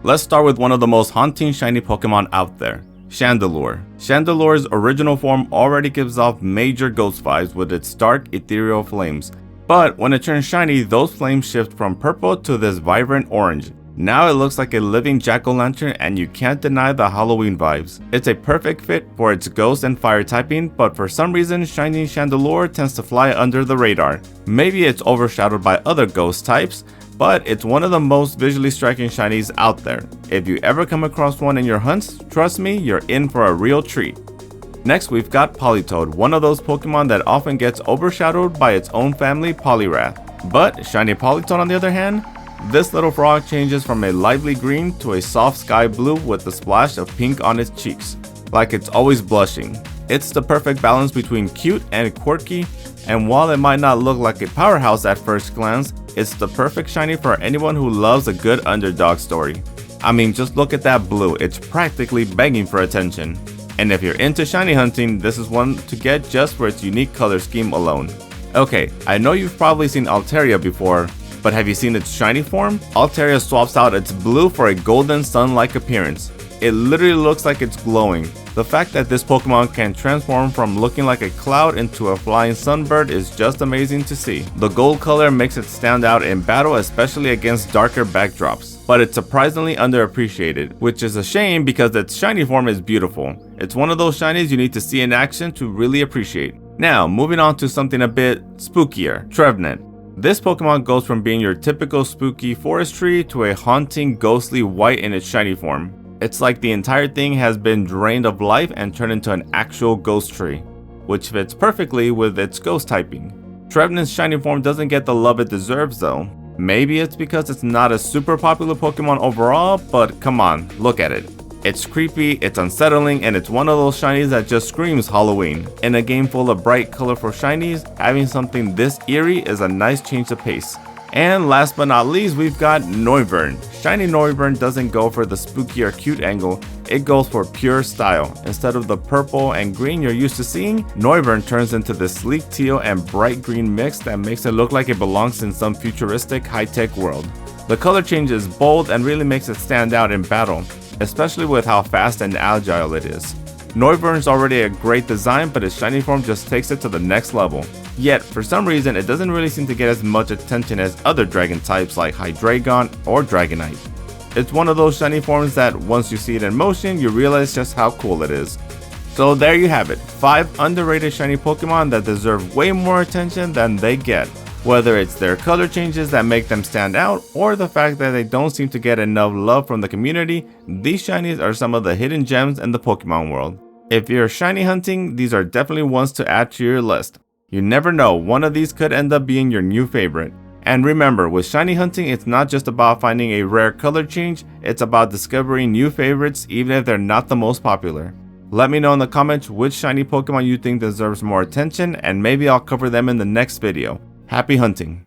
Let's start with one of the most haunting shiny Pokemon out there, Chandelure. Chandelure's original form already gives off major ghost vibes with its dark, ethereal flames. But when it turns shiny, those flames shift from purple to this vibrant orange. Now it looks like a living jack-o'-lantern and you can't deny the Halloween vibes. It's a perfect fit for its ghost and fire typing, but for some reason Shiny Chandelure tends to fly under the radar. Maybe it's overshadowed by other ghost types, but it's one of the most visually striking shinies out there. If you ever come across one in your hunts, trust me, you're in for a real treat. Next we've got Politoed, one of those Pokemon that often gets overshadowed by its own family, Poliwrath. But Shiny Politoed on the other hand, this little frog changes from a lively green to a soft sky blue with a splash of pink on its cheeks, like it's always blushing. It's the perfect balance between cute and quirky, and while it might not look like a powerhouse at first glance, it's the perfect shiny for anyone who loves a good underdog story. I mean, just look at that blue, it's practically begging for attention. And if you're into shiny hunting, this is one to get just for its unique color scheme alone. Okay, I know you've probably seen Altaria before, but have you seen its shiny form? Altaria swaps out its blue for a golden sun-like appearance. It literally looks like it's glowing. The fact that this Pokemon can transform from looking like a cloud into a flying sunbird is just amazing to see. The gold color makes it stand out in battle, especially against darker backdrops. But it's surprisingly underappreciated, which is a shame because its shiny form is beautiful. It's one of those shinies you need to see in action to really appreciate. Now, moving on to something a bit spookier, Trevenant. This Pokemon goes from being your typical spooky forest tree to a haunting, ghostly white in its shiny form. It's like the entire thing has been drained of life and turned into an actual ghost tree, which fits perfectly with its ghost typing. Trevenant's shiny form doesn't get the love it deserves though. Maybe it's because it's not a super popular Pokemon overall, but come on, look at it. It's creepy, it's unsettling, and it's one of those shinies that just screams Halloween. In a game full of bright, colorful shinies, having something this eerie is a nice change of pace. And last but not least, we've got Noivern. Shiny Noivern doesn't go for the spooky or cute angle, it goes for pure style. Instead of the purple and green you're used to seeing, Noivern turns into this sleek teal and bright green mix that makes it look like it belongs in some futuristic high-tech world. The color change is bold and really makes it stand out in battle, especially with how fast and agile it is. Noivern's already a great design, but its shiny form just takes it to the next level. Yet, for some reason, it doesn't really seem to get as much attention as other dragon types like Hydreigon or Dragonite. It's one of those shiny forms that once you see it in motion, you realize just how cool it is. So there you have it, 5 underrated shiny Pokemon that deserve way more attention than they get. Whether it's their color changes that make them stand out, or the fact that they don't seem to get enough love from the community, these shinies are some of the hidden gems in the Pokemon world. If you're shiny hunting, these are definitely ones to add to your list. You never know, one of these could end up being your new favorite. And remember, with shiny hunting, it's not just about finding a rare color change, it's about discovering new favorites even if they're not the most popular. Let me know in the comments which shiny Pokemon you think deserves more attention, and maybe I'll cover them in the next video. Happy hunting!